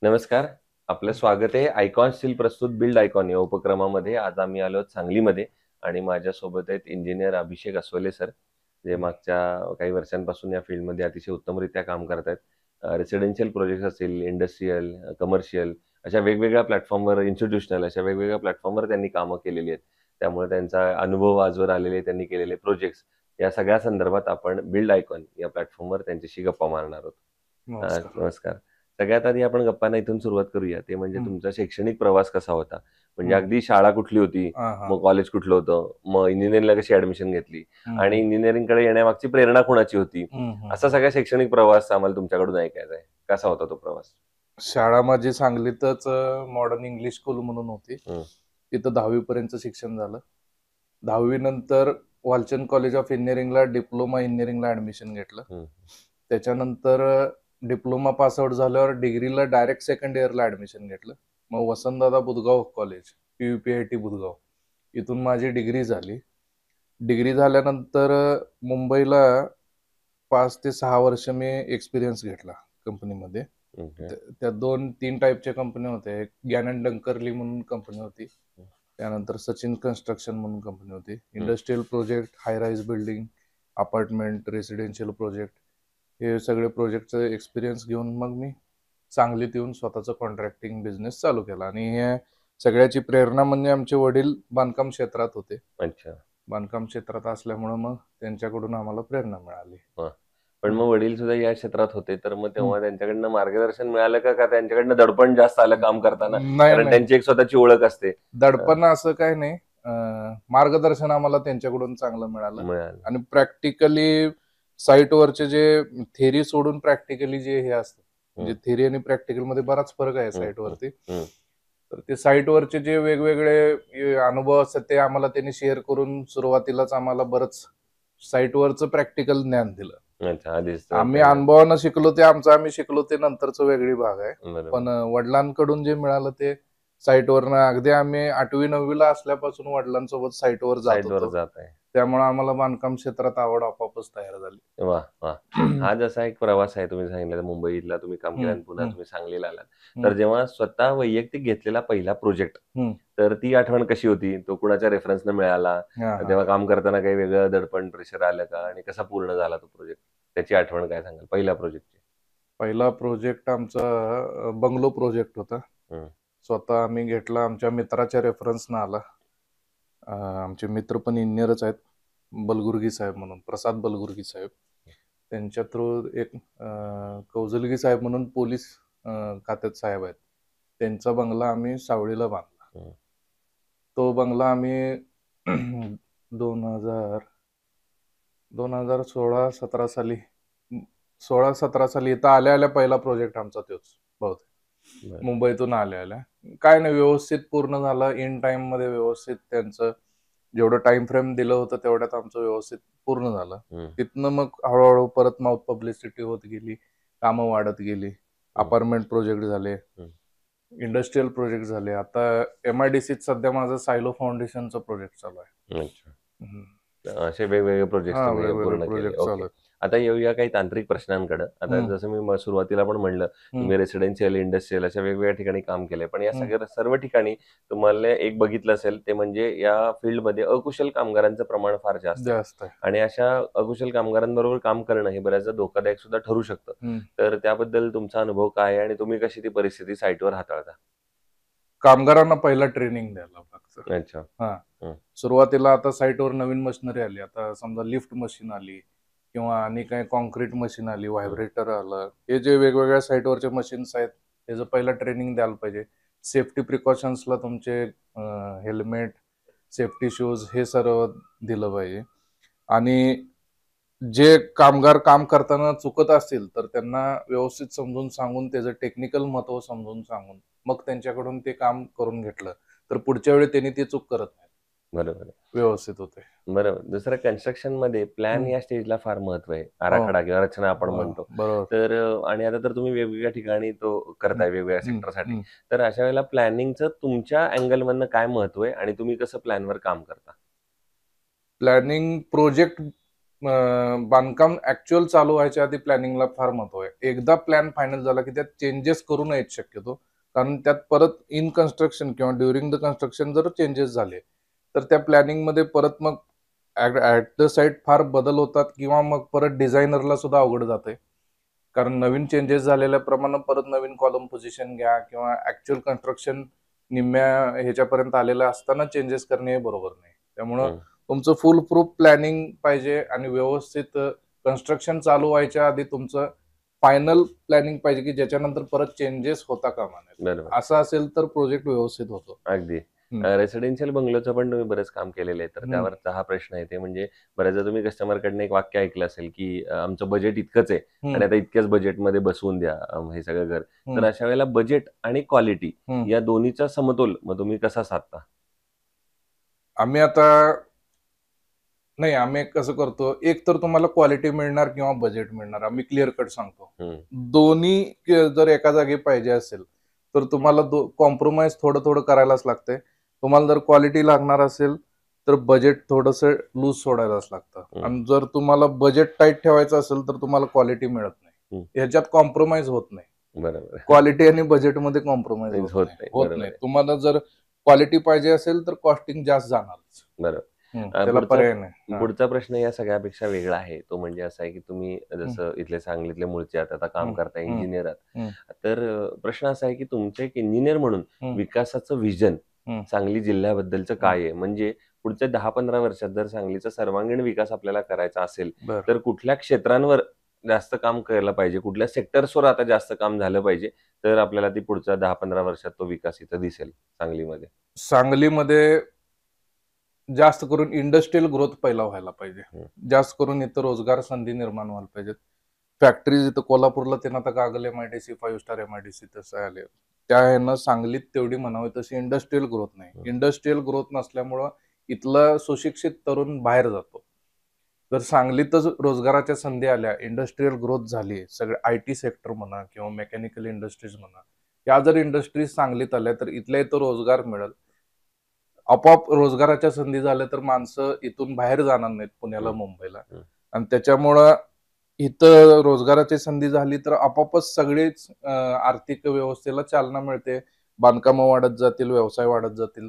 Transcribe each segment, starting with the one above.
नमस्कार. आपलं स्वागत आहे आयकॉन स्टील प्रस्तुत बिल्ड आयकॉन या उपक्रमामध्ये. आज आम्ही आलो सांगलीमध्ये आणि माझ्यासोबत आहेत इंजिनियर अभिषेक अस्वले सर, जे मागच्या काही वर्षांपासून या फील्डमध्ये अतिशय उत्तमरित्या काम करत आहेत. रेसिडेन्शियल प्रोजेक्ट्स असतील, इंडस्ट्रियल, कमर्शियल अशा वेगवेगळ्या प्लॅटफॉर्मवर, इन्स्टिट्यूशनल अशा वेगवेगळ्या प्लॅटफॉर्मवर त्यांनी कामं केलेली आहेत. त्यामुळे त्यांचा अनुभव आजवर आलेले, त्यांनी केलेले प्रोजेक्ट्स या सगळ्या संदर्भात आपण बिल्ड आयकॉन या प्लॅटफॉर्मवर त्यांच्याशी गप्पा मारणार आहोत. नमस्कार. नमस्कार. सगळ्यात आधी आपण गप्पांना इथून सुरुवात करूया. ते म्हणजे हं. तुमचा शैक्षणिक प्रवास कसा होता? म्हणजे हं. अगदी शाळा कुठली होती? हां, हां. मग कॉलेज कुठलं होतं? मग इंजिनिअरिंगला कशी ऍडमिशन घेतली? हं, आणि हं. इंजिनिअरिंगकडे येण्यामागची प्रेरणा कोणाची होती? हं, हं, असा हं. सगळा शैक्षणिक प्रवास आम्हाला तुमच्याकडून ऐकायचा आहे. कसा होता तो प्रवास? शाळा माझी सांगलीतच मॉडर्न इंग्लिश स्कूल म्हणून होती. हं, तिथं 10वी पर्यंतचं शिक्षण झालं. 10वी नंतर वालचंद कॉलेज ऑफ इंजिनिअरिंगला डिप्लोमा इंजिनिअरिंगला ऍडमिशन घेतलं. हं, त्याच्यानंतर डिप्लोमा पास आउट झाल्यावर डिग्रीला डायरेक्ट सेकंड इयरला ऍडमिशन घेतलं. मग वसंतदादा बुधगाव कॉलेज, PUPIT बुधगाव, इथून माझी डिग्री झाली. डिग्री झाल्यानंतर मुंबईला 5 ते 6 वर्ष मी एक्सपिरियन्स घेतला कंपनीमध्ये. ओके. त्या 2-3 टाईपच्या कंपन्या होत्या. एक गॅनन डंकर्ली म्हणून कंपनी होती. त्यानंतर सचिन कन्स्ट्रक्शन म्हणून कंपनी होती. हं. Industrial project, high rise building, apartment, residential project, हे सगळे प्रोजेक्टचा एक्सपिरियन्स घेऊन मग मी सांगलीत येऊन स्वतःचा कॉन्ट्रॅक्टिंग बिझनेस चालू केला. आणि हे सगळ्याची प्रेरणा म्हणजे आमचे वडील बांधकाम क्षेत्रात होते. अच्छा. बांधकाम क्षेत्रात असल्यामुळं मग त्यांच्याकडून आम्हाला प्रेरणा मिळाली. हां. पण हं. मग वडील सुद्धा या क्षेत्रात होते, तर मग हं. तेव्हा त्यांच्याकडनं मार्गदर्शन मिळालं का? का त्यांच्याकडनं दडपण जास्त आलं काम करताना? नाही, कारण नाही. त्यांची एक स्वतःची ओळख असते. दडपण असं काही नाही. मार्गदर्शन आम्हाला त्यांच्याकडून चांगलं मिळालं. मिळालं. आणि प्रॅक्टिकली साईटवरचे जे थेरी सोडून प्रॅक्टिकली जे हे असतं, म्हणजे हं, थेरी आणि प्रॅक्टिकलमध्ये बराच फरक आहे हं, हं, साईटवरती. हं. तर ते साईटवरचे जे वेगवेगळे अनुभव असतात ते आम्हाला त्यांनी शेअर करून सुरुवातीलाच आम्हाला बरंच साईटवरचं प्रॅक्टिकल ज्ञान दिलं. अच्छा. आधीच आम्ही पहिलं. अनुभवानं शिकलो ते आमचं आम्ही शिकलो ते नंतरचं वेगळी भाग आहे. बरोबर. पण वडिलांकडून जे मिळालं ते साईटवरनं अगदी आम्ही 8वी-9वीला असल्यापासून वडिलांसोबत साईटवर जात साइटवर होतो. जात आहे. त्यामुळे आम्हाला बांधकाम क्षेत्रात आवड आपोआपच तयार झाली. वाह! वाह! हा जसा एक प्रवास आहे तुम्ही सांगितलेला मुंबईला तुम्ही काम केलं हं, आणि पुन्हा हं, तुम्ही सांगलीला आलात. तर हं, जेव्हा स्वतः वैयक्तिक घेतलेला पहिला प्रोजेक्ट, हं. तर ती आठवण कशी होती? तो कुणाच्या रेफरन्सनं मिळाला? हां, हां. तेव्हा काम करताना काही वेगळं दडपण, प्रेशर आलं का? आणि कसा पूर्ण झाला तो प्रोजेक्ट? त्याची आठवण काय सांगाल पहिल्या प्रोजेक्टची? पहिला प्रोजेक्ट आमचा बंगलो प्रोजेक्ट होता. हं, स्वतः आम्ही घेतला. आमच्या मित्राच्या रेफरन्सनं आला. आमचे मित्र पण इंजिनियरच आहेत. बलगुर्गी साहेब म्हणून, प्रसाद बलगुर्गी साहेब. त्यांच्या थ्रू एक कौजलगी साहेब म्हणून पोलीस खात्यात साहेब आहेत. त्यांचा बंगला आम्ही सावळीला बांधला. हं. तो बंगला आम्ही 2000 2016-17 साली, 16-17 साली इथं आल्या पहिला प्रोजेक्ट आमचा तोच बहुतेक. बरं. मुंबईतून आल्या काय नाही, व्यवस्थित पूर्ण झालं. इन टाइम मध्ये व्यवस्थित त्यांचं जेवढं टाइम फ्रेम दिलं होतं तेवढ्यात आमचं व्यवस्थित पूर्ण झालं. हं, तिथनं मग हळूहळू परत माउथ पब्लिसिटी होत गेली, कामं वाढत गेली. हं, अपार्टमेंट प्रोजेक्ट झाले, हं. इंडस्ट्रियल प्रोजेक्ट झाले. आता MIDCत सध्या माझं सायलो फाउंडेशनचं प्रोजेक्ट चालू आहे. अच्छा. हम्म. असे वेगवेगळे प्रोजेक्ट्स हा, तुम्ही वेगवेगळे पूर्ण केले. Project okay. चालू आहेत. आता येऊया काही तांत्रिक प्रश्नांकडं. आता हम्म, जसं मी सुरुवातीला पण म्हणलं, हम्म, तुम्ही रेसिडेन्शियल, इंडस्ट्रियल अशा वेगवेगळ्या ठिकाणी काम केलंय. पण या हम्म. सगळ्या सर्व ठिकाणी तुम्हाला एक बघितलं असेल, ते म्हणजे या फील्डमध्ये अकुशल कामगारांचं प्रमाण फार जास्त आहे. जास्त आहे. आणि अशा अकुशल कामगारांबरोबर काम करणं हे बऱ्याचदा धोकादायक सुद्धा ठरू शकतं. हम्म. तर त्याबद्दल तुमचा अनुभव काय आहे आणि तुम्ही कशी ती परिस्थिती साईटवर हाताळता? कामगारांना पहिला ट्रेनिंग द्यायला लागतं. अच्छा. हा, हं, सुरुवातीला आता साईटवर नवीन मशिनरी आली. आता समजा लिफ्ट मशीन आली किंवा आणि काही कॉन्क्रीट मशीन आली, हं, व्हायब्रेटर आलं. हे जे वेगवेगळ्या साईटवरचे मशीन्स आहेत त्याचं पहिला ट्रेनिंग द्यायला पाहिजे. सेफ्टी प्रिकॉशन्सला तुमचे हेल्मेट, सेफ्टी शूज हे सर्व दिलं पाहिजे. आणि जे कामगार काम करताना चुकत असतील तर त्यांना व्यवस्थित समजून सांगून त्याचं टेक्निकल महत्व समजून सांगून मग त्यांच्याकडून ते काम करून घेतलं तर पुढच्या वेळी त्यांनी ती चूक करत नाही, बरोबर आहे. व्यवस्थित होते. बरोबर. दुसरं कन्स्ट्रक्शनमध्ये प्लॅन हम्म. या स्टेजला फार महत्त्व आहे. हो. आराखडा किंवा रचना आपण हो, म्हणतो. बरोबर. तर आणि आता तर तुम्ही वेगवेगळ्या ठिकाणी तो हम्म, करताय वेगवेगळ्या हम्म, सेक्टरसाठी. हम्म. तर अशा वेळेला प्लॅनिंगचं तुमच्या अँगलमधनं काय महत्त्व आहे आणि तुम्ही कसं प्लॅनवर काम करता? प्लॅनिंग प्रोजेक्ट बांधकाम ऍक्च्युअल चालू व्हायच्या आधी प्लॅनिंगला फार महत्व आहे. एकदा प्लॅन फायनल झाला की त्यात चेंजेस करू नयेत शक्यतो, कारण त्यात परत इन कन्स्ट्रक्शन किंवा ड्युरिंग द कन्स्ट्रक्शन जर चेंजेस झाले तर त्या प्लॅनिंगमध्ये परत मग ऍट द साईट फार बदल होतात किंवा मग परत डिझायनरला सुद्धा अवघड जाते. कारण नवीन चेंजेस झालेल्या प्रमाणे परत नवीन कॉलम पोझिशन घ्या किंवा ऍक्च्युअल कन्स्ट्रक्शन निम्म्या ह्याच्यापर्यंत आलेलं असताना चेंजेस करणे हे बरोबर नाही. त्यामुळं तुमचं फुल प्रूफ प्लॅनिंग पाहिजे आणि व्यवस्थित कन्स्ट्रक्शन चालू व्हायच्या आधी तुमचं फायनल प्लॅनिंग पाहिजे की ज्याच्यानंतर परत चेंजेस होता कामा नयेत. बरोबर. असं असेल तर प्रोजेक्ट व्यवस्थित होतो. अगदी. हम्म. रेसिडेन्शियल बंगलोचं पण तुम्ही बरेच काम केलेलं आहे, तर हम्म. त्यावरचा हा प्रश्न आहे ते म्हणजे बऱ्याचदा तुम्ही कस्टमरकडनं एक वाक्य ऐकलं असेल, की आमचं बजेट इतकंच आहे आणि आता इतक्याच बजेटमध्ये बसवून द्या हे सगळं घर. तर अशा वेळेला बजेट आणि क्वालिटी या दोन्हीचा समतोल मग तुम्ही कसा साधता? आम्ही कसं करतो, एक तर तुम्हाला क्वालिटी मिळणार किंवा बजेट मिळणार. आम्ही क्लिअर कट सांगतो. दोन्ही जर एका जागी पाहिजे असेल तर तुम्हाला कॉम्प्रोमाइज थोडं थोडं करायलाच लागतंय. तुम्हाला जर क्वालिटी लागणार असेल तर बजेट थोडंसं लूज सोडायलाच लागतं. आणि जर तुम्हाला बजेट टाईट ठेवायचं असेल तर तुम्हाला क्वालिटी मिळत नाही. ह्याच्यात कॉम्प्रोमाइज होत नाही. बरोबर. क्वालिटी आणि बजेटमध्ये कॉम्प्रोमाइज होत नाही. तुम्हाला जर क्वालिटी पाहिजे असेल तर कॉस्टिंग जास्त जाणारच. बरोबर. त्याला पर्याय नाही. पुढचा प्रश्न या सगळ्यापेक्षा वेगळा आहे. तो म्हणजे असा आहे की तुम्ही जसं इथले सांगलीतले मूळचे आहात, आता काम करताय, इंजिनियर आहात. तर प्रश्न असा आहे की तुमचे एक इंजिनियर म्हणून विकासाचं विजन सांगली जिल्ह्याबद्दलचं काय आहे? म्हणजे पुढच्या 10-15 वर्षात जर सांगलीचा सर्वांगीण विकास आपल्याला करायचा असेल तर कुठल्या क्षेत्रांवर जास्त काम करायला पाहिजे, कुठल्या सेक्टर्सवर आता जास्त काम झालं पाहिजे, तर आपल्याला ती पुढच्या 10-15 वर्षात तो विकास इथं दिसेल सांगलीमध्ये? सांगलीमध्ये जास्त करून इंडस्ट्रियल ग्रोथ पहिला व्हायला पाहिजे. जास्त करून इथं रोजगार संधी निर्माण व्हायला पाहिजेत. फॅक्टरीज इथं कोल्हापूरला त्यांना आता कागल MIDC 5 स्टार MIDC तसं आले. त्या ह्यानं सांगलीत तेवढी म्हणावी तशी इंडस्ट्रियल ग्रोथ नाही. इंडस्ट्रियल ग्रोथ नसल्यामुळं इथलं सुशिक्षित तरुण बाहेर जातो. जर सांगलीतच रोजगाराच्या संधी आल्या, इंडस्ट्रियल ग्रोथ झाली, सगळे IT सेक्टर म्हणा किंवा मेकॅनिकल इंडस्ट्रीज म्हणा, या जर इंडस्ट्रीज सांगलीत आल्या तर इथल्या इथं रोजगार मिळेल. आपोआप रोजगाराच्या संधी झाल्या तर माणसं इथून बाहेर जाणार नाहीत पुण्याला, मुंबईला. आणि त्याच्यामुळं इथं रोजगाराची संधी झाली तर आपोआपच सगळीच आर्थिक व्यवस्थेला चालना मिळते. बांधकामं वाढत जातील, व्यवसाय वाढत जातील.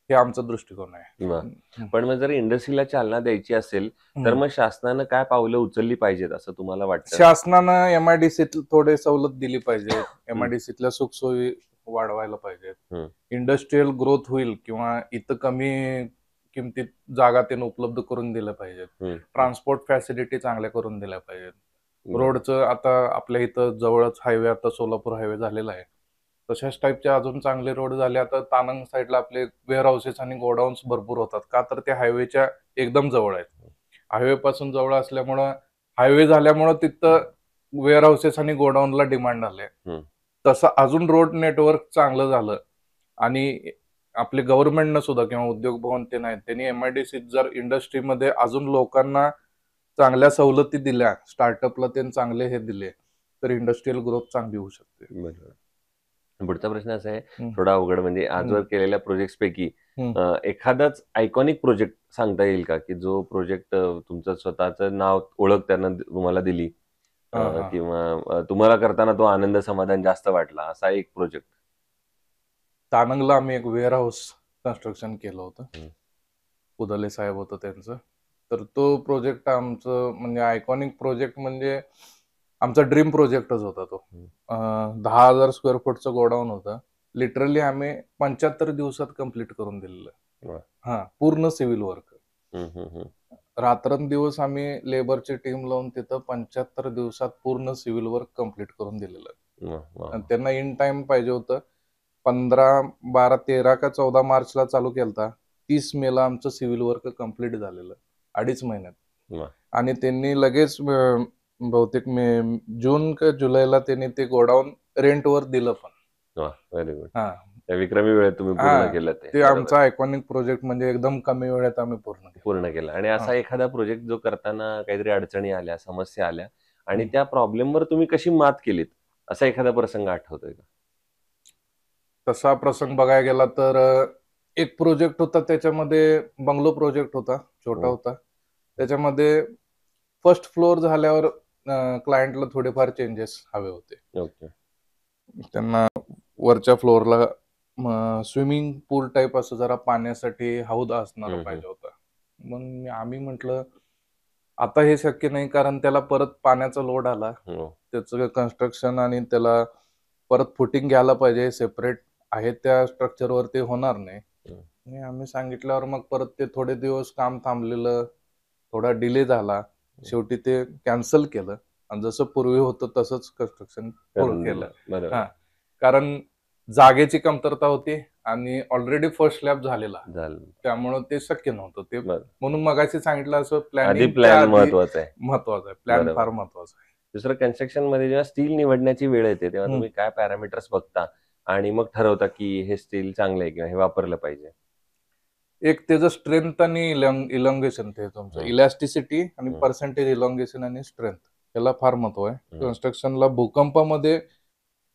हे आमचा दृष्टिकोन आहे. पण मग जर इंडस्ट्रीला चालना द्यायची असेल तर मग शासनानं काय पावलं उचलली पाहिजेत असं तुम्हाला वाटतं? शासनानं MIDCत थोडे सवलत दिली पाहिजे. MIDCतल्या सुखसोयी वाढवायला पाहिजेत. इंडस्ट्रियल ग्रोथ होईल किंवा इथं कमी किमतीत जागा त्यांना उपलब्ध करून दिल्या पाहिजेत. ट्रान्सपोर्ट फॅसिलिटी चांगल्या करून दिल्या पाहिजेत. रोडचं आता आपल्या इथं जवळच हायवे, आता सोलापूर हायवे झालेला आहे. तशाच टाईपचे अजून चांगले रोड झाले. आता तानंग साईडला आपले वेअर हाऊसेस आणि गोडाऊन्स भरपूर होतात. का तर ते हायवेच्या एकदम जवळ आहेत. हायवे पासून जवळ असल्यामुळं, हायवे झाल्यामुळं तिथं वेअर हाऊसेस आणि गोडाऊनला डिमांड आले. तसं अजून रोड नेटवर्क चांगलं झालं आणि आपले गव्हर्नमेंटनं सुद्धा किंवा उद्योग भवन ते नाही, त्यांनी MIDCत जर इंडस्ट्रीमध्ये अजून लोकांना चांगल्या सवलती दिल्या, स्टार्टअपला त्यांनी चांगले हे दिले तर इंडस्ट्रियल ग्रोथ चांगली होऊ शकते. बरोबर. पुढचा प्रश्न असा आहे, थोडा अवघड, म्हणजे आजवर केलेल्या प्रोजेक्ट पैकी एखादाच आयकॉनिक प्रोजेक्ट सांगता येईल का, की जो प्रोजेक्ट तुमचं स्वतःचं नाव, ओळख त्यानं तुम्हाला दिली किंवा तुम्हाला करताना तो आनंद समाधान जास्त वाटला, असा एक प्रोजेक्ट? तानंगला आम्ही एक वेअर हाऊस कन्स्ट्रक्शन केलं होतं. उदले साहेब होतं त्यांचं. तर तो प्रोजेक्ट आमचं म्हणजे आयकॉनिक प्रोजेक्ट, म्हणजे आमचा ड्रीम प्रोजेक्टच होता तो. 10,000 स्क्वेअर फूटचं गोडाऊन होतं. लिटरली आम्ही 75 दिवसात कम्प्लीट करून दिलेलं. पूर्ण सिव्हिल वर्क. रात्रंदिवस आम्ही लेबरची टीम लावून तिथं 75 दिवसात पूर्ण सिव्हिल वर्क कम्प्लीट करून दिलेलं. आणि त्यांना इन टाइम पाहिजे होतं. 15, 12, 13 का 14 मार्चला चालू केलता. 30 मेला आमचं सिव्हिल वर्क कम्प्लीट झालेलं 2.5 महिन्यात. आणि त्यांनी लगेच बहुतेक जून का जुलैला त्यांनी ते गोडाऊन रेंटवर दिलं पण. Very good. विक्रमी वेळेत तुम्ही पूर्ण केलं ते आमचा आयकॉनिक प्रोजेक्ट, म्हणजे एकदम कमी वेळेत आम्ही पूर्ण केलं. आणि असा एखादा प्रोजेक्ट जो करताना काहीतरी अडचणी आल्या, समस्या आल्या आणि त्या प्रॉब्लेमवर तुम्ही कशी मात केलीत, असा एखादा प्रसंग आठवतोय का? तसा प्रसंग बघायला गेला तर एक प्रोजेक्ट होता, त्याच्यामध्ये बंगलो प्रोजेक्ट होता, छोटा होता. त्याच्यामध्ये फर्स्ट फ्लोअर झाल्यावर क्लायंटला थोडेफार चेंजेस हवे होते. ओके. त्यांना वरच्या फ्लोअरला स्विमिंग पूल टाईप असं जरा पाण्यासाठी हौद असणार पाहिजे होता. मग आम्ही म्हटलं आता हे शक्य नाही, कारण त्याला परत पाण्याचा लोड आला, त्याचं कन्स्ट्रक्शन आणि त्याला परत फुटिंग घ्यायला पाहिजे, सेपरेट आहे त्या स्ट्रक्चरवर ते होणार नाही. आणि आम्ही सांगितल्यावर मग परत ते थोडे दिवस काम थांबलेलं, थोडा डिले झाला, शेवटी ते कॅन्सल केलं आणि जसं पूर्वी होतं तसंच कन्स्ट्रक्शन पूर्ण केलं. हा, कारण जागेची कमतरता होती आणि ऑलरेडी फर्स्ट स्लॅब झालेला, त्यामुळे ते शक्य नव्हतं. ते म्हणून मगाशी सांगितलं असं प्लॅन महत्वाचं आहे. प्लॅन फार महत्वाचा आहे. दुसरं, कन्स्ट्रक्शन मध्ये जेव्हा स्टील निवडण्याची वेळ येते तेव्हा तुम्ही काय पॅरामीटर्स बघता आणि मग ठरवता की हे स्टील चांगलं आहे किंवा हे वापरलं पाहिजे? एक त्याचं स्ट्रेंथ आणि इलॉंगेशन, ते तुमचं इलॅस्टिसिटी आणि पर्सेंटेज इलॉंगेशन आणि स्ट्रेंथ, याला फार महत्व आहे. कन्स्ट्रक्शनला भूकंपामध्ये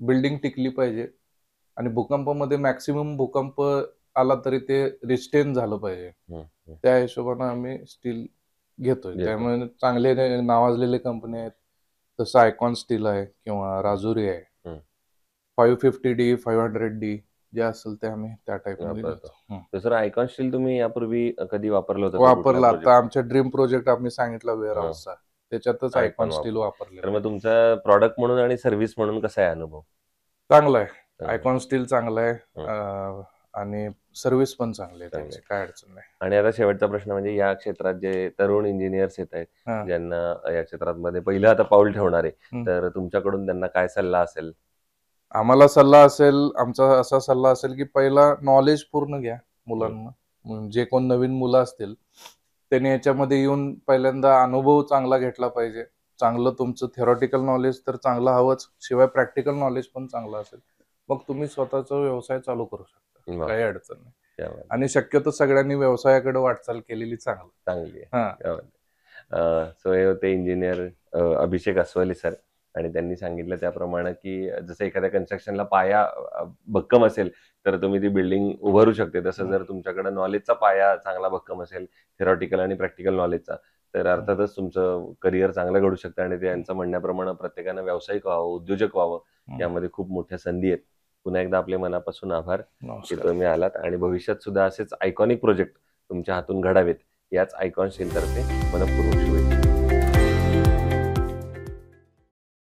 बिल्डिंग टिकली पाहिजे आणि भूकंपामध्ये मॅक्सिमम भूकंप आला तरी ते रिस्टेन झालं पाहिजे. त्या हिशोबाने आम्ही स्टील घेतोय. त्यामुळे चांगले नावाजलेले कंपनी आहेत, जसं आयकॉन स्टील आहे किंवा राजुरी आहे. 550D 500D जे असेल ते आम्ही त्या टाइप मध्ये घेतो. दुसरं, आयकॉन स्टील तुम्ही यापूर्वी कधी वापरलं होतं? वापरलं. आता आमच्या ड्रीम प्रोजेक्ट आम्ही सांगितला वेअर हाऊसचा, त्याच्यातच आयकॉन स्टील वापरले. तर मग तुमचा प्रॉडक्ट म्हणून आणि सर्व्हिस म्हणून कसा आहे अनुभव? चांगला आहे. आयकॉन स्टील चांगला आहे आणि सर्व्हिस पण चांगली आहे, काय अडचण नाही. आणि आता शेवटचा प्रश्न म्हणजे, या क्षेत्रात जे तरुण इंजिनियर्स येत आहेत, ज्यांना या क्षेत्रात मध्ये पहिलं आता पाऊल ठेवणार आहे, तर तुमच्याकडून त्यांना काय सल्ला असेल? आम्हाला सल्ला असेल, आमचा असा सल्ला असेल की पहिला नॉलेज पूर्ण घ्या मुलांना. जे कोण नवीन मुलं असतील त्यांनी याच्यामध्ये येऊन पहिल्यांदा अनुभव चांगला घेतला पाहिजे. चांगलं तुमचं थेरॉटिकल नॉलेज तर चांगलं हवंच, शिवाय प्रॅक्टिकल नॉलेज पण चांगलं असेल, मग तुम्ही स्वतःचा व्यवसाय चालू करू शकता, काही अडचण नाही. आणि शक्यतो सगळ्यांनी व्यवसायाकडे वाटचाल केलेली चांगली आहे. सो हे होते इंजिनियर अभिषेक अस्वले सर, आणि त्यांनी सांगितलं त्याप्रमाणे की जसं एखाद्या कन्स्ट्रक्शनला पाया भक्कम असेल तर तुम्ही ती बिल्डिंग उभारू शकते, तसं जर तुमच्याकडे नॉलेजचा पाया चांगला भक्कम असेल, थेरॉटिकल आणि प्रॅक्टिकल नॉलेजचा, तर अर्थातच तुमचं करिअर चांगलं घडू शकतं. आणि त्यांचं म्हणण्याप्रमाणे प्रत्येकानं व्यावसायिक व्हावं, उद्योजक व्हावं, यामध्ये खूप मोठ्या संधी आहेत. पुन्हा एकदा आपले मनापासून आभार की तुम्ही आलात, आणि भविष्यात सुद्धा असेच आयकॉनिक प्रोजेक्ट तुमच्या हातून घडावेत याच आयकॉन स्टील तर्फे मनपूर्वक